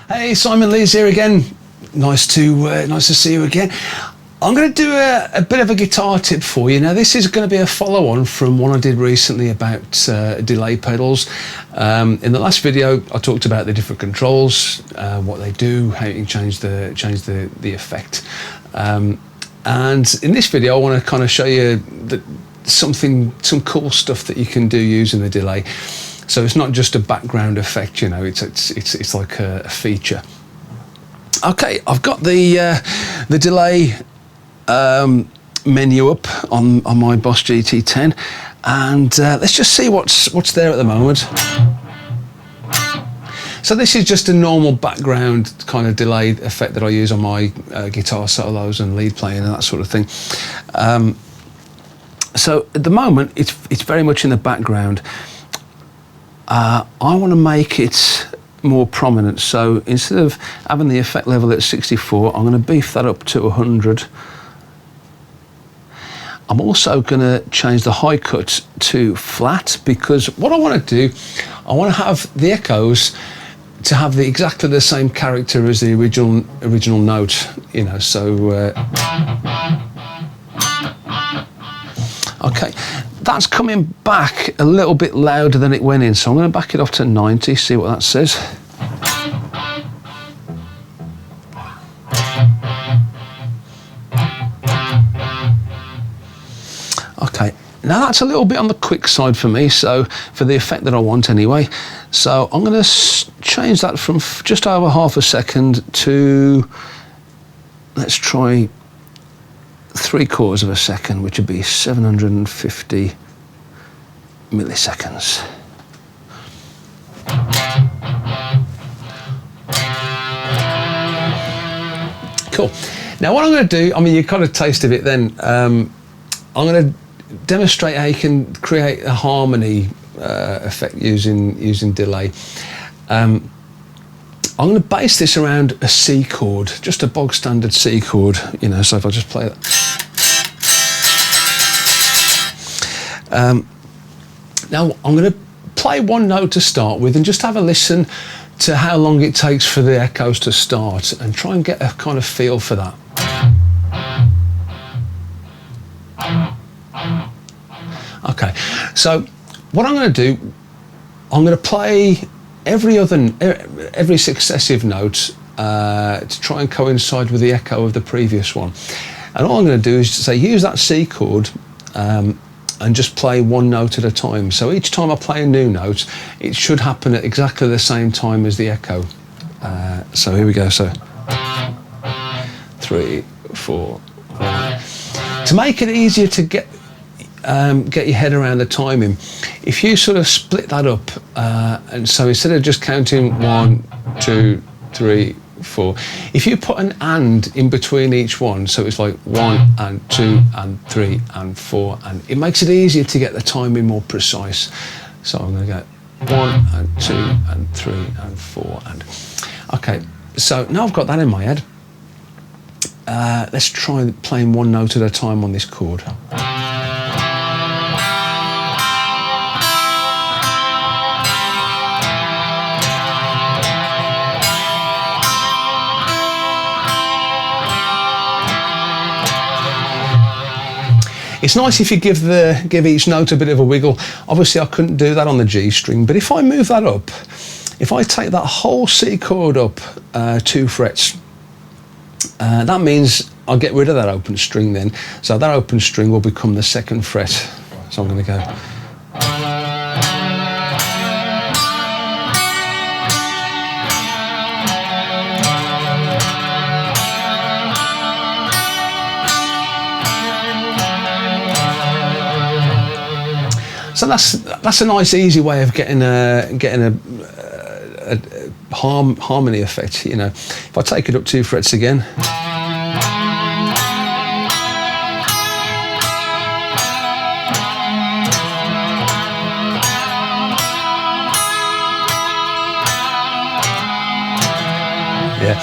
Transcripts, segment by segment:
Hey, Simon Lees here again. Nice to see you again. I'm going to do a bit of a guitar tip for you. Now, this is going to be a follow-on from one I did recently about delay pedals. In the last video, I talked about the different controls, what they do, how you can change the effect. And in this video, I want to kind of show you some cool stuff that you can do using the delay. So it's not just a background effect, you know. It's like a feature. Okay, I've got the delay menu up on my Boss GT10, and let's just see what's there at the moment. So this is just a normal background kind of delay effect that I use on my guitar solos and lead playing and that sort of thing. So at the moment it's very much in the background. I want to make it more prominent, so instead of having the effect level at 64, I'm going to beef that up to 100. I'm also going to change the high cut to flat, because what I want to do, I want to have the echoes to have exactly the same character as the original note, you know. So okay, that's coming back a little bit louder than it went in, so I'm going to back it off to 90, see what that says. Okay, now that's a little bit on the quick side for me, so for the effect that I want anyway. So I'm going to change that from just over half a second to, let's try 3/4 of a second, which would be 750 milliseconds. Cool. Now what I'm going to do, I mean, you got a taste of it then. I'm going to demonstrate how you can create a harmony effect using delay. I'm going to base this around a C chord, just a bog standard C chord, you know. So if I just play that. Now I'm going to play one note to start with and just have a listen to how long it takes for the echoes to start and try and get a kind of feel for that. Okay, so what I'm going to do, I'm going to play every successive note to try and coincide with the echo of the previous one. And all I'm going to do is say use that C chord and just play one note at a time. So each time I play a new note, it should happen at exactly the same time as the echo. So here we go. So 3, 4, 5. To make it easier to get your head around the timing, if you sort of split that up, and so instead of just counting 1, 2, 3, 4, if you put an and in between each one, so it's like 1 and 2 and 3 and 4, and it makes it easier to get the timing more precise. So I'm going to go 1 and 2 and 3 and 4 and okay. So now I've got that in my head. Let's try playing one note at a time on this chord. It's nice if you give each note a bit of a wiggle. Obviously I couldn't do that on the G string, but if I move that up, if I take that whole C chord up 2 frets, that means I'll get rid of that open string then. So that open string will become the 2nd fret. So I'm going to go. So that's a nice, easy way of getting a harmony effect. You know, if I take it up 2 frets again. Yeah.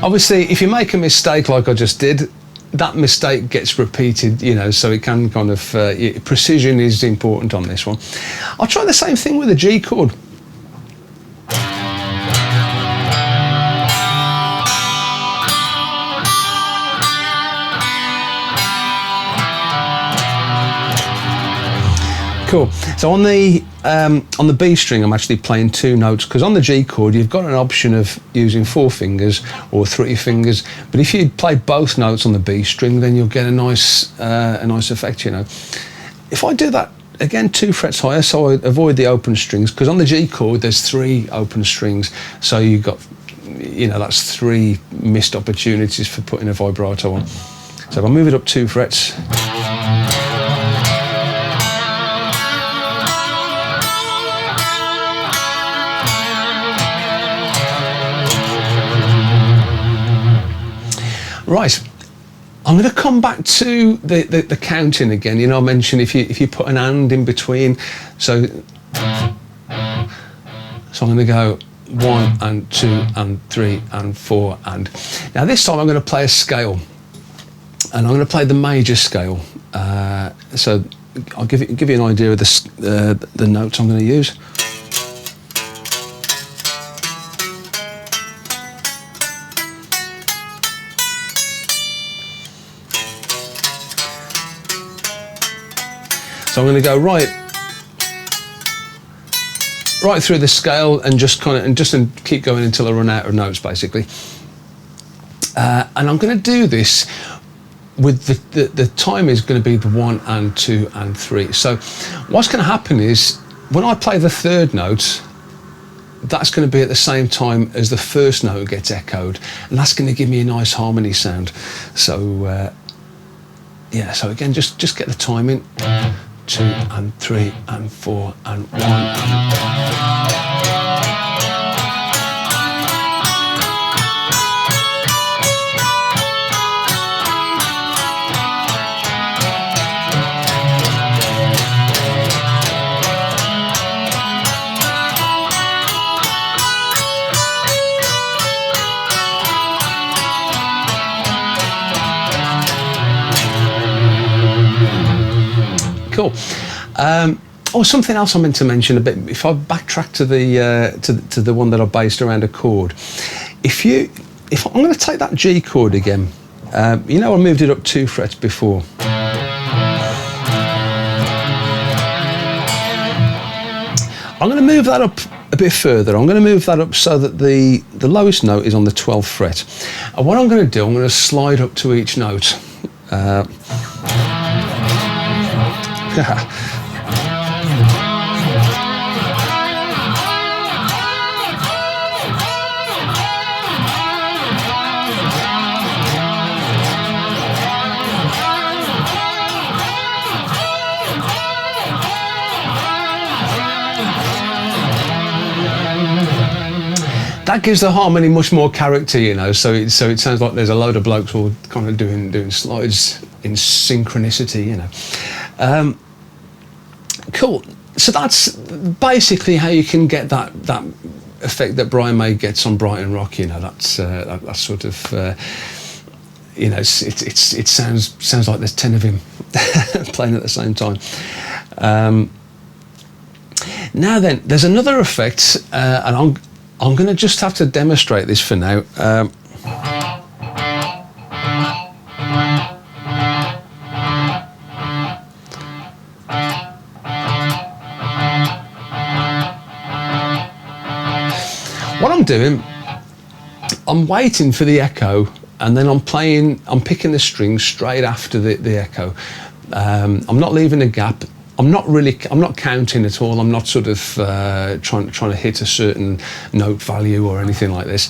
Obviously, if you make a mistake like I just did, that mistake gets repeated, you know, so it can kind of, precision is important on this one. I'll try the same thing with the G chord. Cool. So on the B string, I'm actually playing 2 notes, because on the G chord you've got an option of using 4 fingers or 3 fingers. But if you play both notes on the B string, then you'll get a nice effect. You know, if I do that again 2 frets higher, so I avoid the open strings, because on the G chord there's 3 open strings. So you've got, you know, that's 3 missed opportunities for putting a vibrato on. So if I move it up 2 frets. Right, I'm going to come back to the counting again. You know, I mentioned if you put an and in between, so I'm going to go 1 and 2 and 3 and 4 and. Now this time I'm going to play a scale, and I'm going to play the major scale. So I'll give you an idea of the notes I'm going to use. So I'm going to go right through the scale and just keep going until I run out of notes, basically. And I'm going to do this with the time is going to be the 1 and 2 and 3. So what's going to happen is when I play the 3rd note, that's going to be at the same time as the 1st note gets echoed, and that's going to give me a nice harmony sound. So yeah, so again, just get the timing. 2 and 3 and 4 and 1 and... Cool. Oh, something else I meant to mention a bit. If I backtrack to the one that I based around a chord, if I'm going to take that G chord again, you know I moved it up 2 frets before. I'm going to move that up a bit further. I'm going to move that up so that the lowest note is on the 12th fret. And what I'm going to do, I'm going to slide up to each note. That gives the harmony much more character, you know. So it sounds like there's a load of blokes all kind of doing slides in synchronicity, you know. Cool. So that's basically how you can get that effect that Brian May gets on Brighton Rock. You know, that's sort of you know, it sounds like there's 10 of him playing at the same time. Now then, there's another effect, and I'm going to just have to demonstrate this for now. What I'm doing, I'm waiting for the echo, and then I'm picking the strings straight after the echo. I'm not leaving a gap. I'm not counting at all. I'm not sort of trying to hit a certain note value or anything like this.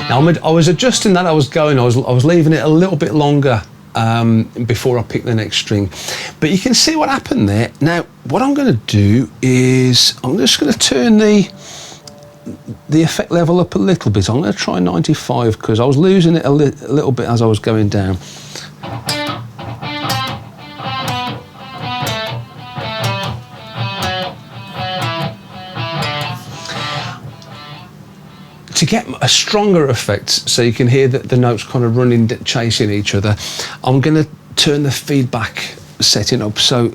Now I was adjusting that. I was leaving it a little bit longer before I picked the next string, but you can see what happened there. Now what I'm going to do is I'm just going to turn the effect level up a little bit. I'm going to try 95 because I was losing it a little bit as I was going down. to get a stronger effect, so you can hear that the notes kind of running, chasing each other, I'm going to turn the feedback setting up. So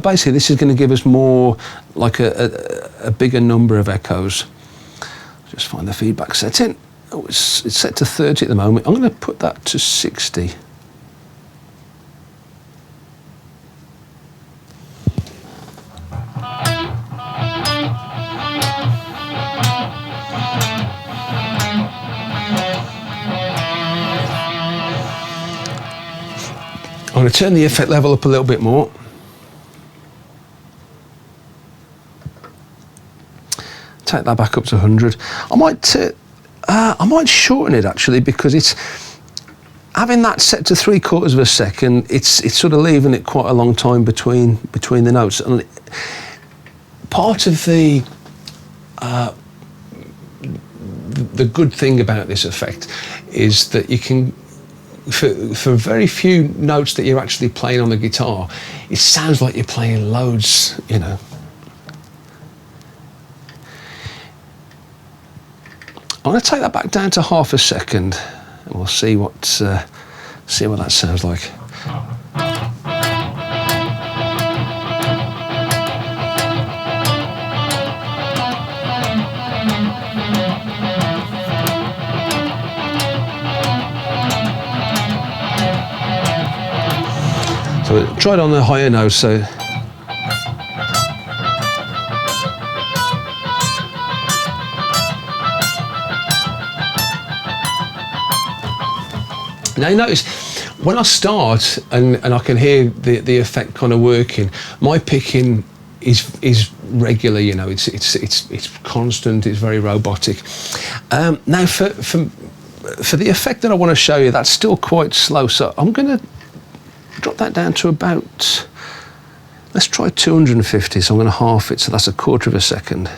basically this is going to give us more like a bigger number of echoes. Just find the feedback setting. Oh, it's set to 30 at the moment. I'm going to put that to 60. I'm going to turn the effect level up a little bit more. Take that back up to 100. I might shorten it actually, because it's having that set to 3/4 of a second. It's sort of leaving it quite a long time between the notes. And part of the good thing about this effect is that you can, for very few notes that you're actually playing on the guitar, it sounds like you're playing loads, you know. I'm going to take that back down to 1/2 a second, and we'll see what that sounds like. So try it on the higher notes. So. Now you notice when I start and I can hear the effect kind of working, my picking is regular, you know, it's constant, it's very robotic. Now for the effect that I want to show you, that's still quite slow, so I'm going to drop that down to about, let's try 250, so I'm going to half it, so that's 1/4 of a second.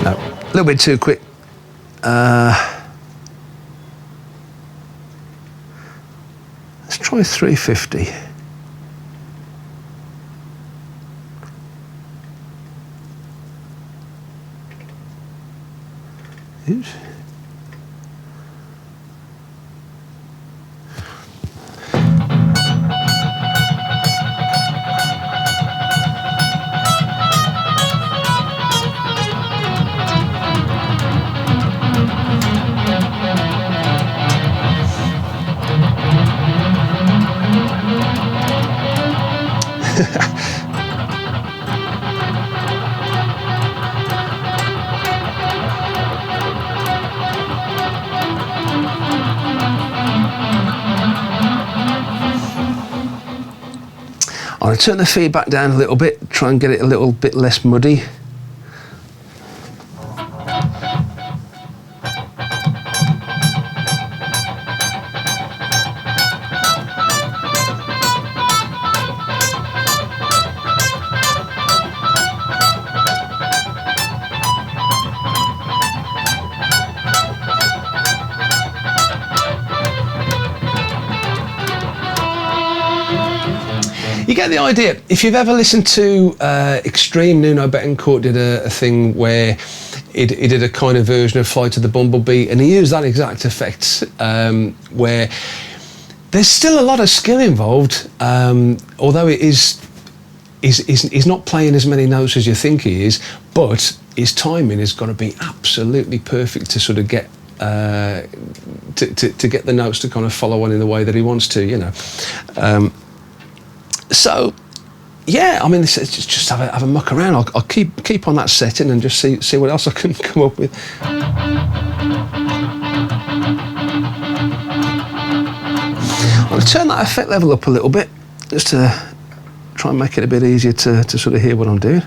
No, a little bit too quick. Let's try 350. Oops. I'm going to turn the feedback down a little bit, try and get it a little bit less muddy. You get the idea. If you've ever listened to Extreme, Nuno Bettencourt did a thing where he did a kind of version of Flight of the Bumblebee, and he used that exact effect, where there's still a lot of skill involved, although he's not playing as many notes as you think he is, but his timing has got to be absolutely perfect to sort of get to get the notes to kind of follow on in the way that he wants to, you know. So, yeah, I mean, just have a muck around. I'll keep on that setting and just see what else I can come up with. I'll turn that effect level up a little bit, just to try and make it a bit easier to sort of hear what I'm doing.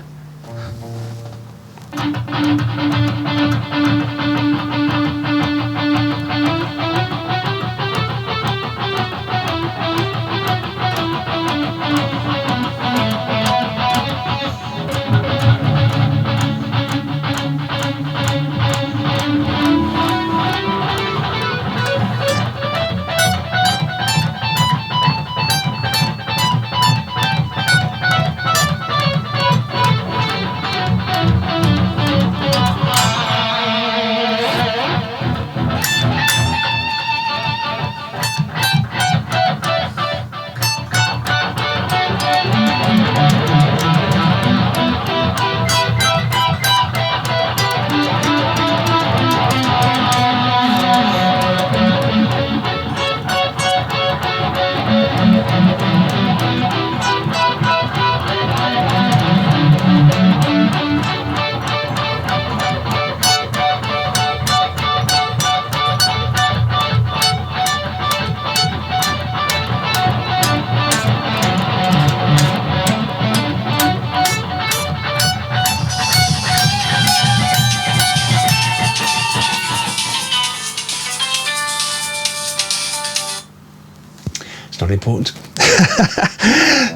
not important.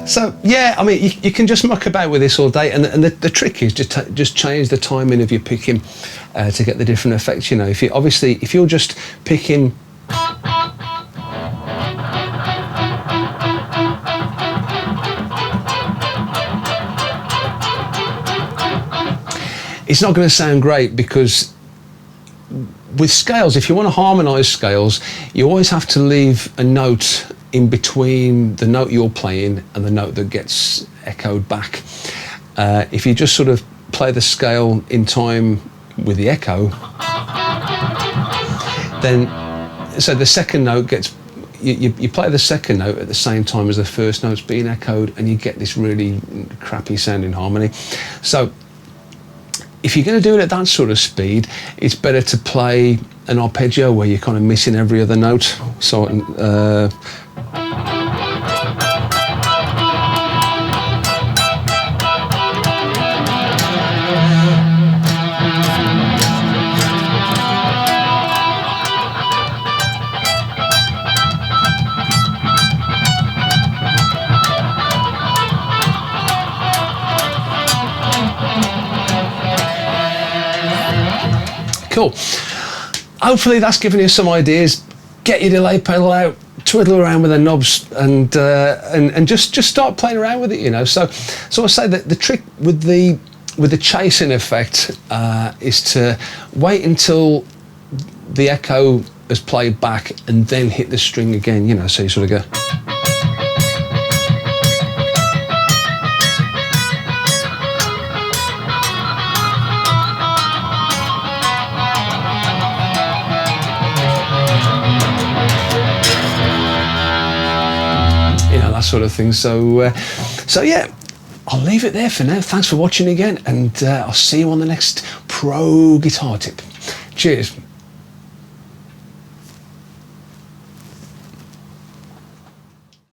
So yeah, I mean, you can just muck about with this all day, and the trick is just change the timing of your picking to get the different effects. You know, if you're just picking. It's not going to sound great, because with scales, if you want to harmonise scales, you always have to leave a note in between the note you're playing and the note that gets echoed back. If you just sort of play the scale in time with the echo, then so the second note gets, you play the second note at the same time as the first note's being echoed, and you get this really crappy sounding harmony. So if you're going to do it at that sort of speed, it's better to play an arpeggio where you're kind of missing every other note. So cool. Hopefully that's given you some ideas. Get your delay pedal out, twiddle around with the knobs, and just start playing around with it. You know. So I say that the trick with the chasing effect is to wait until the echo has played back and then hit the string again. You know, so you sort of go. Sort of thing. So yeah, I'll leave it there for now. Thanks for watching again, and I'll see you on the next pro guitar tip. Cheers.